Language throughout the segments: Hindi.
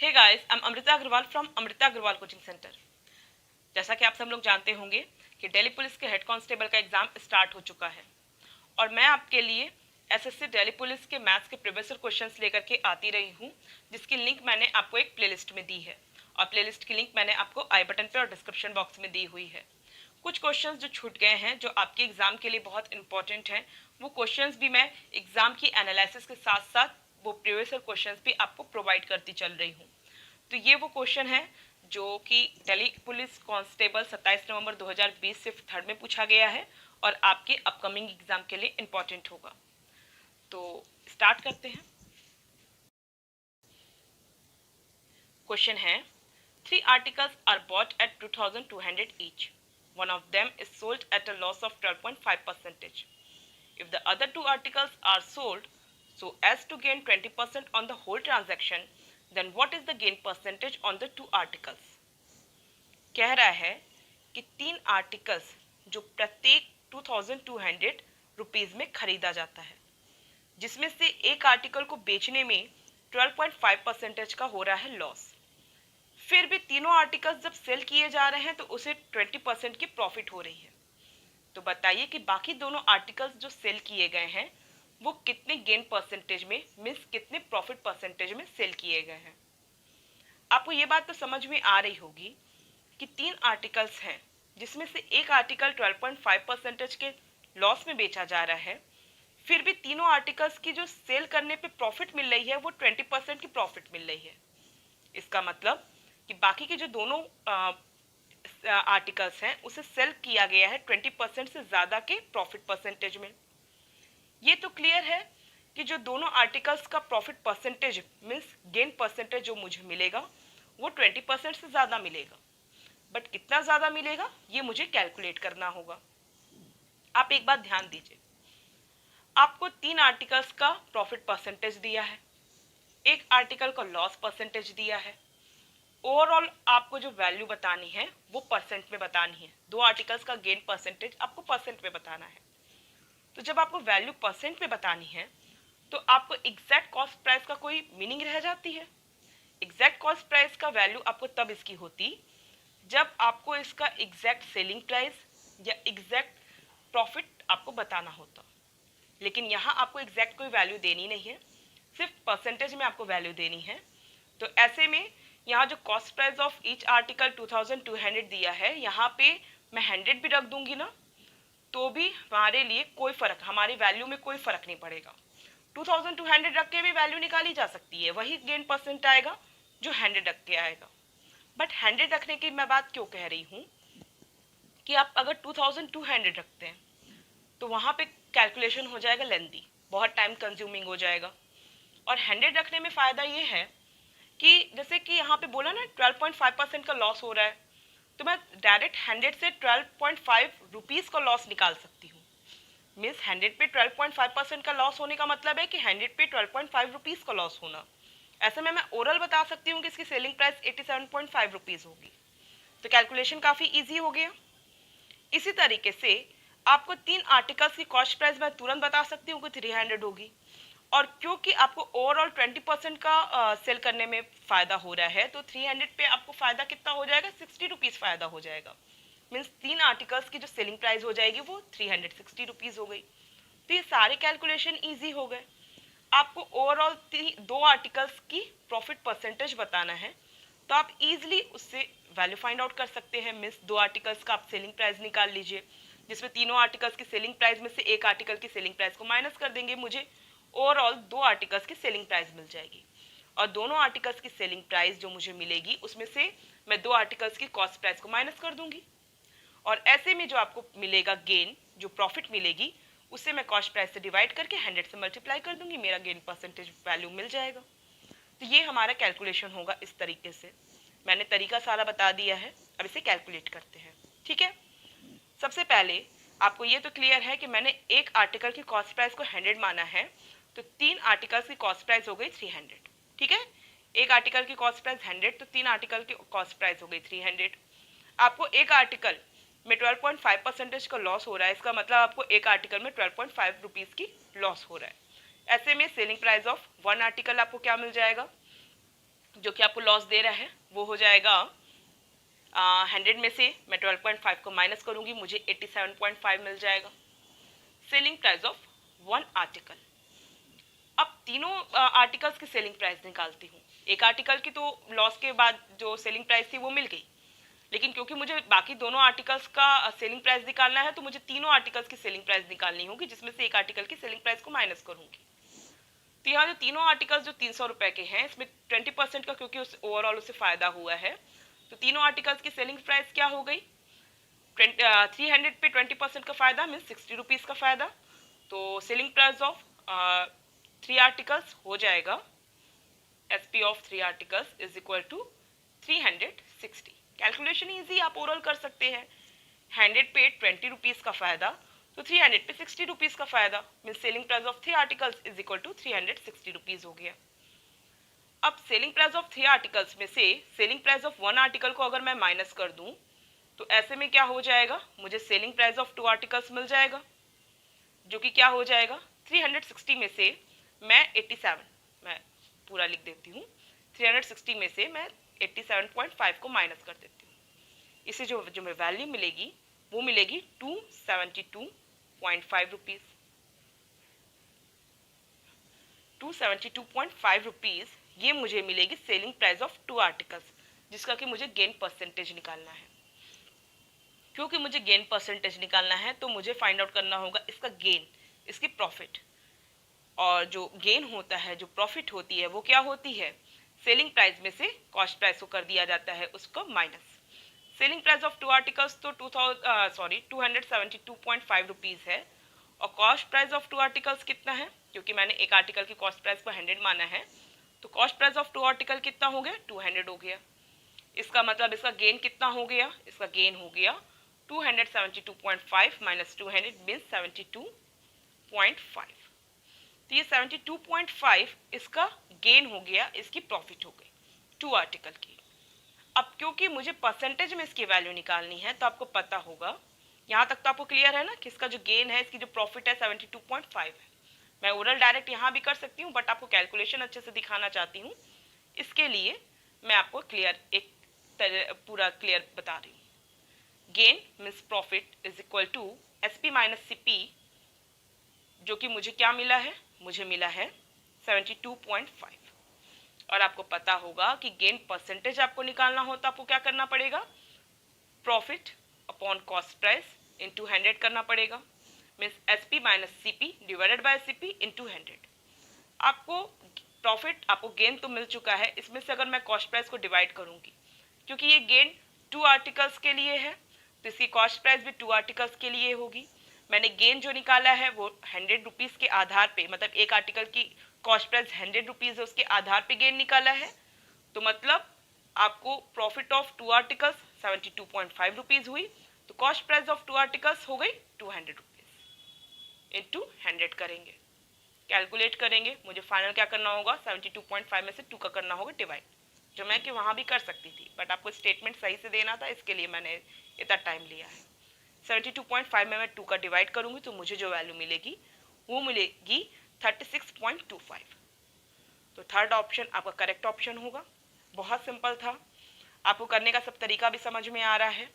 Hey guys, I am Amrita Agarwal from Amrita Agarwal coaching centre. जैसा कि आप सब लोग जानते होंगे कि दिल्ली पुलिस के हेड कांस्टेबल का एग्जाम स्टार्ट हो चुका है और मैं आपके लिए एसएससी दिल्ली पुलिस के मैथ्स के प्रीवियस क्वेश्चंस लेकर के आती रही हूँ, जिसकी लिंक मैंने आपको एक प्लेलिस्ट में दी है और प्लेलिस्ट की लिंक मैंने आपको आई बटन पे और डिस्क्रिप्शन बॉक्स में दी हुई है। कुछ क्वेश्चंस जो छूट गए हैं, जो आपके एग्जाम के लिए बहुत इंपॉर्टेंट हैं, वो क्वेश्चंस भी मैं एग्जाम की एनालिसिस के साथ साथ वो प्रीवियस क्वेश्चंस भी आपको प्रोवाइड करती चल रही हूँ। तो ये वो क्वेश्चन है जो कि दिल्ली पुलिस कांस्टेबल 27 नवंबर 2020 से थर्ड में पूछा गया है और आपके अपकमिंग एग्जाम के लिए इम्पॉर्टेंट होगा। तो स्टार्ट करते हैं। क्वेश्चन है, 3 articles are bought at 2200 each. One of them is sold at a loss of 12.5%. If the other 2 articles are sold so as to gain 20% on the whole transaction, then what is the gain percentage on the 2 articles? कह रहा है कि 3 आर्टिकल्स जो प्रत्येक 2200 रुपीज़ में खरीदा जाता है, जिसमें से एक आर्टिकल को बेचने में 12.5% का हो रहा है लॉस। फिर भी तीनों आर्टिकल्स जब सेल किए जा रहे हैं तो उसे 20% की प्रॉफिट हो रही है। तो बताइए कि बाकी दोनों आर्टिकल्स जो सेल किए गए हैं वो कितने गेन परसेंटेज में, मीन्स कितने प्रॉफिट परसेंटेज में सेल किए गए हैं। आपको ये बात तो समझ में आ रही होगी कि 3 आर्टिकल्स हैं जिसमें से एक आर्टिकल 12.5% के लॉस में बेचा जा रहा है, फिर भी तीनों आर्टिकल्स की जो सेल करने पे प्रॉफिट मिल रही है वो 20% की प्रॉफिट मिल रही है। इसका मतलब कि बाकी के जो दोनों आर्टिकल्स हैं उसे सेल किया गया है 20% से ज़्यादा के प्रॉफिट परसेंटेज में। ये तो क्लियर है कि जो दोनों आर्टिकल्स का profit percentage means gain percentage जो मुझे मिलेगा वो 20% से ज़्यादा मिलेगा, बट कितना ज़्यादा मिलेगा ये मुझे कैलकुलेट करना होगा। आप एक बात ध्यान दीजिए, आपको 3 आर्टिकल्स का प्रॉफिट परसेंटेज दिया है, एक आर्टिकल का लॉस परसेंटेज दिया है, ओवरऑल आपको जो वैल्यू बतानी है वो परसेंट में बतानी है। 2 आर्टिकल्स का गेन परसेंटेज आपको परसेंट में बताना है। तो जब आपको वैल्यू परसेंट में बतानी है तो आपको एग्जैक्ट कॉस्ट प्राइस का कोई मीनिंग रह जाती है। एग्जैक्ट कॉस्ट प्राइस का वैल्यू आपको तब इसकी होती जब आपको इसका एग्जैक्ट सेलिंग प्राइस या एग्जैक्ट प्रॉफिट आपको बताना होता। लेकिन यहाँ आपको एग्जैक्ट कोई वैल्यू देनी नहीं है, सिर्फ परसेंटेज में आपको वैल्यू देनी है। तो ऐसे में यहाँ जो cost price of each article 2200 दिया है, यहाँ पे मैं 100 भी रख दूंगी ना तो भी हमारे लिए कोई फर्क, हमारी वैल्यू में कोई फर्क नहीं पड़ेगा। 2200 रख के भी वैल्यू निकाली जा सकती है, वही गेन परसेंट आएगा जो 100 रख के आएगा। बट 100 रखने की मैं बात क्यों कह रही हूँ कि आप अगर 2200 रखते हैं तो वहाँ पे कैलकुलेशन हो जाएगा लेंदी, बहुत टाइम कंज्यूमिंग हो जाएगा। और 100 रखने में फ़ायदा ये है कि जैसे कि यहाँ पे बोला ना 12.5% का लॉस हो रहा है, तो मैं डायरेक्ट 100 से 12.5 रुपीज़ का लॉस निकाल सकती हूँ। मीन्स 100 पे 12.5% का लॉस होने का मतलब है कि 100 पे 12.5 रुपीज़ का लॉस होना। ऐसे में मैं ओरल बता सकती हूँ कि इसकी सेलिंग प्राइस 87.5 रुपीज़ होगी। तो कैलकुलेशन काफ़ी ईजी हो गया। इसी तरीके से आपको 3 आर्टिकल्स की कॉस्ट प्राइस मैं तुरंत बता सकती हूँ कि 300 होगी, और क्योंकि आपको ओवरऑल 20% का सेल करने में फ़ायदा हो रहा है तो 300 पे आपको फ़ायदा कितना हो जाएगा, 60 रुपीज़ फ़ायदा हो जाएगा। मीन्स 3 आर्टिकल्स की जो सेलिंग प्राइस हो जाएगी वो 360 रुपीज़ हो गई। तो ये सारे कैलकुलेशन ईजी हो गए। आपको ओवरऑल 2 आर्टिकल्स की प्रॉफिट परसेंटेज बताना है तो आप इजीली उससे वैल्यू फाइंड आउट कर सकते हैं। मीन्स 2 आर्टिकल्स का आप सेलिंग प्राइस निकाल लीजिए, जिसमें तीनों आर्टिकल्स की सेलिंग प्राइस में से एक आर्टिकल की सेलिंग प्राइस को माइनस कर देंगे, मुझे ओवरऑल 2 आर्टिकल्स की सेलिंग प्राइस मिल जाएगी। और दोनों आर्टिकल्स की सेलिंग प्राइस जो मुझे मिलेगी उसमें से मैं 2 आर्टिकल्स की कॉस्ट प्राइस को माइनस कर दूंगी, और ऐसे में जो आपको मिलेगा गेन, जो प्रॉफिट मिलेगी उससे मैं कॉस्ट प्राइस से डिवाइड करके 100 से मल्टीप्लाई कर दूंगी, मेरा गेन परसेंटेज वैल्यू मिल जाएगा। तो ये हमारा कैलकुलेशन होगा इस तरीके से। मैंने तरीका सारा बता दिया है, अब इसे कैलकुलेट करते हैं। ठीक है, सबसे पहले आपको ये तो क्लियर है कि मैंने एक आर्टिकल की कॉस्ट प्राइस को 100 माना है, तो 3 आर्टिकल्स की कॉस्ट प्राइस हो गई 300। ठीक है, एक आर्टिकल की कॉस्ट प्राइस 100 तो 3 आर्टिकल की कॉस्ट प्राइस हो गई 300। आपको एक आर्टिकल में 12.5% का लॉस हो रहा है, इसका मतलब आपको एक आर्टिकल में 12.5 रुपीज़ की लॉस हो रहा है। ऐसे में सेलिंग प्राइस ऑफ 1 आर्टिकल आपको क्या मिल जाएगा, जो कि आपको लॉस दे रहा है वो हो जाएगा 100 में से मैं 12.5 को माइनस करूंगी, मुझे 87.5 मिल जाएगा। Selling price of one article. अब तीनों आर्टिकल्स की सेलिंग प्राइस निकालती हूँ। एक आर्टिकल की तो लॉस के बाद जो सेलिंग प्राइस थी वो मिल गई, लेकिन क्योंकि मुझे बाकी दोनों आर्टिकल्स का सेलिंग प्राइस निकालना है तो मुझे तीनों आर्टिकल्स की सेलिंग प्राइस निकालनी होगी, जिसमें से एक आर्टिकल की सेलिंग प्राइस को माइनस करूंगी। तो यहाँ जो तीनों आर्टिकल्स जो 300 रुपए के हैं, इसमें 20% का क्योंकि ओवरऑल उसे फायदा हुआ है, तो तीनों आर्टिकल्स की सेलिंग प्राइस क्या हो गई, 300 पे 20% का फायदा मीन्स 60 रुपीज़ का फायदा। तो सेलिंग प्राइस ऑफ 3 आर्टिकल्स हो जाएगा SP of 3 articles is equal to 360। Calculation easy, आप ओरल कर सकते हैं। 100 पे 20 रुपीज़ का फायदा, तो 300 पे 60 रुपीज़ का फायदा mean selling price of 3 articles is equal to 360 rupees हो गया। अब सेलिंग प्राइस ऑफ 3 आर्टिकल्स में से सेलिंग प्राइस ऑफ 1 आर्टिकल को अगर मैं माइनस कर दूं तो ऐसे में क्या हो जाएगा, मुझे सेलिंग प्राइस ऑफ 2 आर्टिकल्स मिल जाएगा, जो कि क्या हो जाएगा 360 में से मैं 87, मैं पूरा लिख देती हूँ, 360 में से मैं 87.5 को माइनस कर देती हूँ। इसे जो वैल्यू मिलेगी वो मिलेगी 272.5 रुपीज़। 272.5 रुपीज़ ये मुझे मिलेगी सेलिंग प्राइस ऑफ 2 आर्टिकल्स, जिसका कि मुझे गेन परसेंटेज निकालना है। क्योंकि मुझे गेन परसेंटेज निकालना है तो मुझे फाइंड आउट करना होगा इसका गेन, इसकी प्रॉफिट। और जो गेन होता है, जो प्रॉफिट होती है, वो क्या होती है, सेलिंग प्राइस में से कॉस्ट प्राइस को कर दिया जाता है उसको minus. Selling price of 2 articles तो 272.5 रुपीज़ है, और कॉस्ट प्राइस ऑफ 2 आर्टिकल्स कितना है, क्योंकि मैंने एक आर्टिकल की कॉस्ट प्राइस को 100 माना है, तो कॉस्ट प्राइस ऑफ 2 आर्टिकल कितना हो गया, 200 हो गया। इसका मतलब इसका गेन कितना हो गया, इसका गेन हो गया 272.5 माइनस 200 मीन्स 72.5। तो ये 72.5 इसका गेन हो गया, इसकी प्रॉफिट हो गई 2 आर्टिकल की। अब क्योंकि मुझे परसेंटेज में इसकी वैल्यू निकालनी है तो आपको पता होगा, यहाँ तक तो आपको क्लियर है ना कि इसका जो गेन है, इसकी जो प्रॉफिट है 72.5 है। मैं ओरल डायरेक्ट यहाँ भी कर सकती हूँ, बट आपको कैलकुलेशन अच्छे से दिखाना चाहती हूँ, इसके लिए मैं आपको क्लियर एक पूरा क्लियर बता रही हूँ। Gain means profit is equal to SP minus CP, जो कि मुझे क्या मिला है, मुझे मिला है 72.5। और आपको पता होगा कि गेन परसेंटेज आपको निकालना हो तो आपको क्या करना पड़ेगा, profit upon cost price into 100 करना पड़ेगा, means SP minus CP divided by CP into 100। आपको प्रॉफिट, आपको गेन तो मिल चुका है, इसमें से अगर मैं कॉस्ट प्राइस को डिवाइड करूंगी, क्योंकि ये गेन 2 आर्टिकल्स के लिए है तो इसकी कॉस्ट प्राइस भी 2 आर्टिकल्स के लिए होगी। मैंने गेन जो निकाला है वो 100 रुपीज़ के आधार पे, मतलब एक आर्टिकल की कॉस्ट प्राइस 100 रुपीज़ है, उसके आधार पे गेन निकाला है, तो मतलब आपको प्रॉफिट ऑफ 2 आर्टिकल्स 72.5 रुपीज़ हुई, तो कॉस्ट प्राइस ऑफ 2 आर्टिकल्स हो गई 200 रुपीज़। इंटू 100 करेंगे, कैलकुलेट करेंगे, मुझे फाइनल क्या करना होगा, 72.5 में से 2 का करना होगा डिवाइड, जो मैं कि वहाँ भी कर सकती थी, बट आपको स्टेटमेंट सही से देना था, इसके लिए मैंने इतना टाइम लिया है। 72.5 में मैं 2 का डिवाइड करूँगी तो मुझे जो वैल्यू मिलेगी वो मिलेगी 36.25। तो थर्ड ऑप्शन आपका करेक्ट ऑप्शन होगा। बहुत सिंपल था, आपको करने का सब तरीका भी समझ में आ रहा है।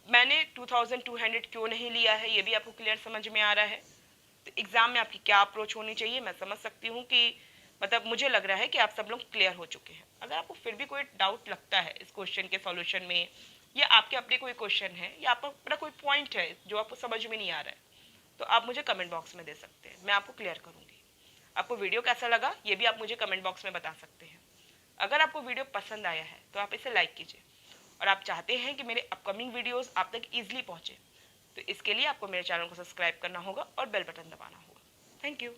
मैंने 2200 क्यों नहीं लिया है ये भी आपको क्लियर समझ में आ रहा है। तो एग्ज़ाम में आपकी क्या अप्रोच होनी चाहिए मैं समझ सकती हूँ कि मतलब मुझे लग रहा है कि आप सब लोग क्लियर हो चुके हैं। अगर आपको फिर भी कोई डाउट लगता है इस क्वेश्चन के सॉल्यूशन में, या आपके अपने कोई क्वेश्चन है, या आपका अपना कोई पॉइंट है जो आपको समझ में नहीं आ रहा है, तो आप मुझे कमेंट बॉक्स में दे सकते हैं, मैं आपको क्लियर करूँगी। आपको वीडियो कैसा लगा ये भी आप मुझे कमेंट बॉक्स में बता सकते हैं। अगर आपको वीडियो पसंद आया है तो आप इसे लाइक कीजिए, और आप चाहते हैं कि मेरे अपकमिंग वीडियोज़ आप तक ईजिली पहुँचे तो इसके लिए आपको मेरे चैनल को सब्सक्राइब करना होगा और बेल बटन दबाना होगा। Thank you.